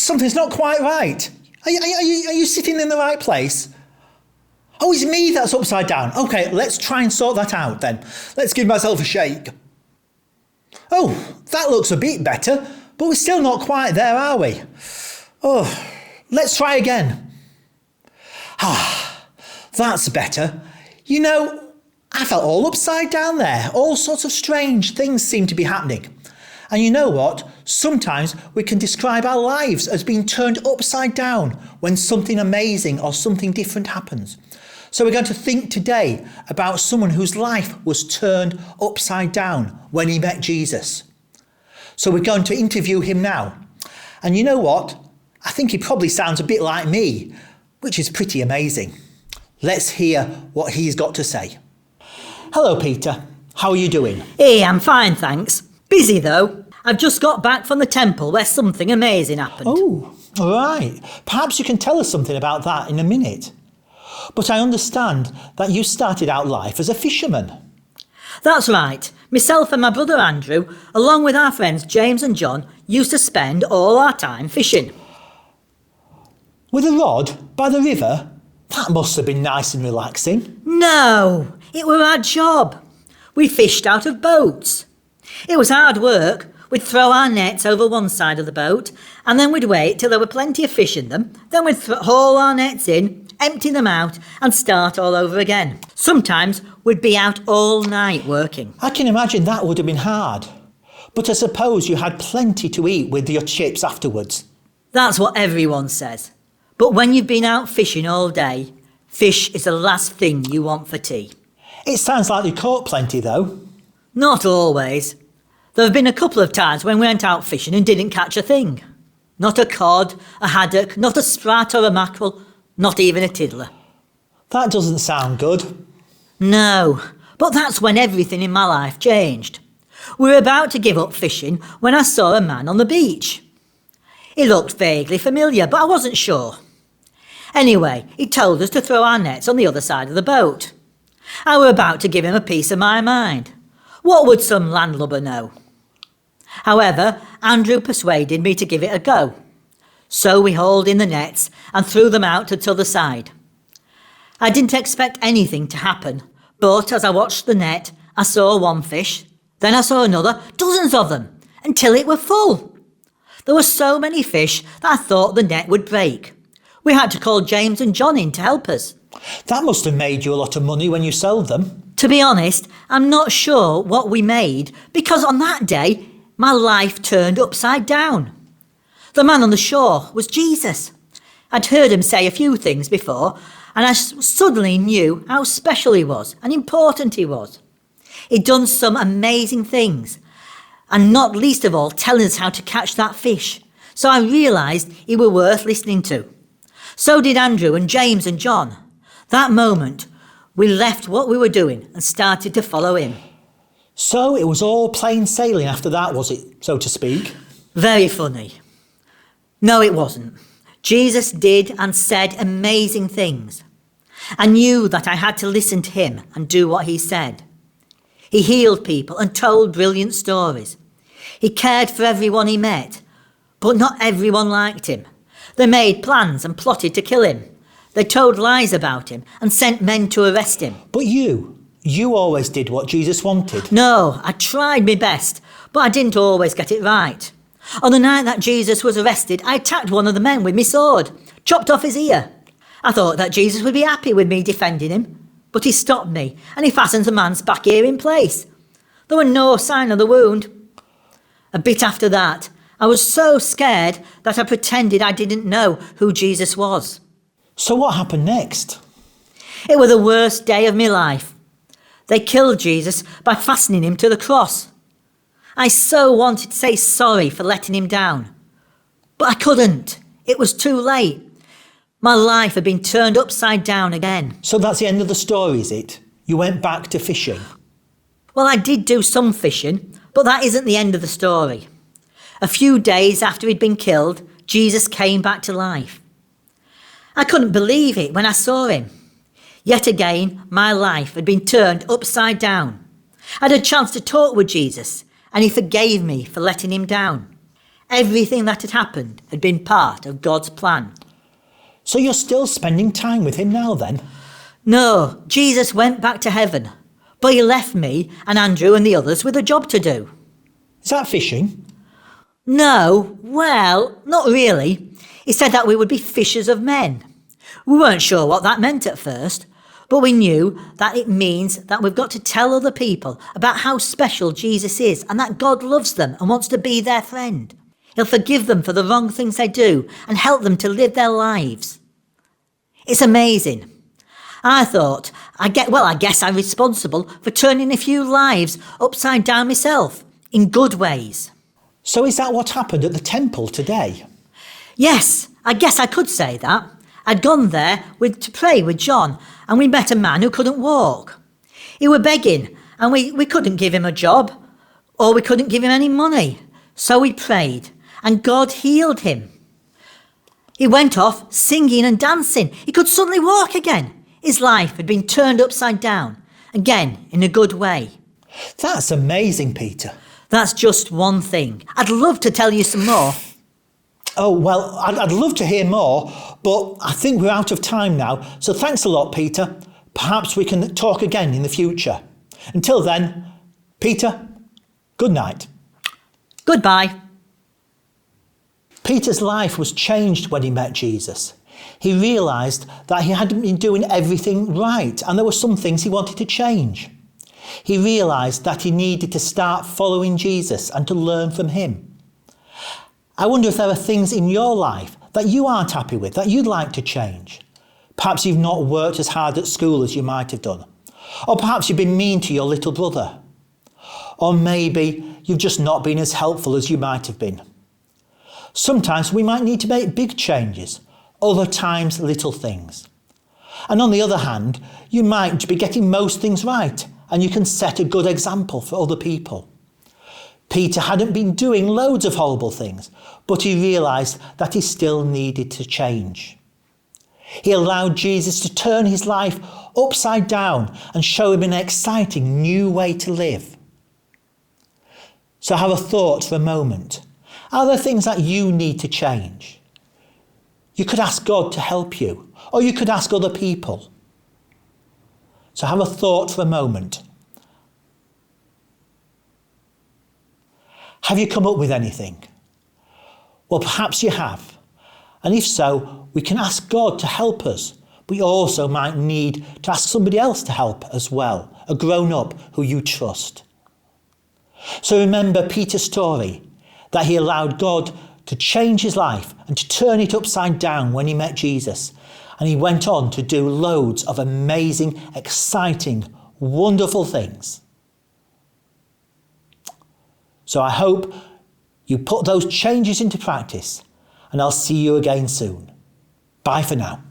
something's not quite right. Are you sitting in the right place? Oh, it's me that's upside down. OK, let's try and sort that out then. Let's give myself a shake. Oh, that looks a bit better, but we're still not quite there, are we? Oh, let's try again. Ah, that's better. You know, I felt all upside down there. All sorts of strange things seem to be happening. And you know what? Sometimes we can describe our lives as being turned upside down when something amazing or something different happens. So we're going to think today about someone whose life was turned upside down when he met Jesus. So we're going to interview him now. And you know what? I think he probably sounds a bit like me, which is pretty amazing. Let's hear what he's got to say. Hello, Peter. How are you doing? Hey, I'm fine, thanks. Busy though. I've just got back from the temple where something amazing happened. Oh, all right. Perhaps you can tell us something about that in a minute. But I understand that you started out life as a fisherman. That's right. Myself and my brother Andrew, along with our friends James and John, used to spend all our time fishing. With a rod by the river? That must have been nice and relaxing. No, it were our job. We fished out of boats. It was hard work. We'd throw our nets over one side of the boat, and then we'd wait till there were plenty of fish in them. Then we'd haul our nets in, empty them out, and start all over again. Sometimes we'd be out all night working. I can imagine that would have been hard. But I suppose you had plenty to eat with your chips afterwards. That's what everyone says. But when you've been out fishing all day, fish is the last thing you want for tea. It sounds like you caught plenty, though. Not always. There have been a couple of times when we went out fishing and didn't catch a thing. Not a cod, a haddock, not a sprat or a mackerel, not even a tiddler. That doesn't sound good. No, but that's when everything in my life changed. We were about to give up fishing when I saw a man on the beach. He looked vaguely familiar, but I wasn't sure. Anyway, he told us to throw our nets on the other side of the boat. I were about to give him a piece of my mind. What would some landlubber know? However, Andrew persuaded me to give it a go. So we hauled in the nets and threw them out to the other side. I didn't expect anything to happen, but as I watched the net, I saw one fish, then I saw another, dozens of them, until it were full. There were so many fish that I thought the net would break. We had to call James and John in to help us. That must have made you a lot of money when you sold them. To be honest, I'm not sure what we made, because on that day, my life turned upside down. The man on the shore was Jesus. I'd heard him say a few things before, and I suddenly knew how special he was and important he was. He'd done some amazing things, and not least of all, telling us how to catch that fish. So I realised he were worth listening to. So did Andrew and James and John. That moment, we left what we were doing and started to follow him. So it was all plain sailing after that, was it, so to speak? Very funny. No, it wasn't. Jesus did and said amazing things. I knew that I had to listen to him and do what he said. He healed people and told brilliant stories. He cared for everyone he met, but not everyone liked him. They made plans and plotted to kill him. They told lies about him and sent men to arrest him. But you always did what Jesus wanted. No, I tried my best, but I didn't always get it right. On the night that Jesus was arrested, I attacked one of the men with my sword, chopped off his ear. I thought that Jesus would be happy with me defending him, but he stopped me and he fastened the man's back ear in place. There were no sign of the wound. A bit after that, I was so scared that I pretended I didn't know who Jesus was. So what happened next? It was the worst day of my life. They killed Jesus by fastening him to the cross. I so wanted to say sorry for letting him down, but I couldn't. It was too late. My life had been turned upside down again. So that's the end of the story, is it? You went back to fishing? Well, I did do some fishing, but that isn't the end of the story. A few days after he'd been killed, Jesus came back to life. I couldn't believe it when I saw him. Yet again, my life had been turned upside down. I had a chance to talk with Jesus, and he forgave me for letting him down. Everything that had happened had been part of God's plan. So you're still spending time with him now then? No, Jesus went back to heaven, but he left me and Andrew and the others with a job to do. Is that fishing? No, well, not really. He said that we would be fishers of men. We weren't sure what that meant at first, but we knew that it means that we've got to tell other people about how special Jesus is and that God loves them and wants to be their friend. He'll forgive them for the wrong things they do and help them to live their lives. It's amazing. I thought, I guess I'm responsible for turning a few lives upside down myself, in good ways. So is that what happened at the temple today? Yes, I guess I could say that. I'd gone there to pray with John, and we met a man who couldn't walk. He were begging, and we couldn't give him a job, or we couldn't give him any money. So we prayed, and God healed him. He went off singing and dancing. He could suddenly walk again. His life had been turned upside down, again in a good way. That's amazing, Peter. That's just one thing. I'd love to tell you some more. Oh, well, I'd love to hear more, but I think we're out of time now. So thanks a lot, Peter. Perhaps we can talk again in the future. Until then, Peter, good night. Goodbye. Peter's life was changed when he met Jesus. He realised that he hadn't been doing everything right and there were some things he wanted to change. He realised that he needed to start following Jesus and to learn from him. I wonder if there are things in your life that you aren't happy with, that you'd like to change. Perhaps you've not worked as hard at school as you might have done. Or perhaps you've been mean to your little brother. Or maybe you've just not been as helpful as you might have been. Sometimes we might need to make big changes, other times little things. And on the other hand, you might be getting most things right and you can set a good example for other people. Peter hadn't been doing loads of horrible things, but he realised that he still needed to change. He allowed Jesus to turn his life upside down and show him an exciting new way to live. So have a thought for a moment. Are there things that you need to change? You could ask God to help you, or you could ask other people. So have a thought for a moment. Have you come up with anything? Well, perhaps you have. And if so, we can ask God to help us. We also might need to ask somebody else to help as well, a grown-up who you trust. So remember Peter's story, that he allowed God to change his life and to turn it upside down when he met Jesus. And he went on to do loads of amazing, exciting, wonderful things. So I hope you put those changes into practice, and I'll see you again soon. Bye for now.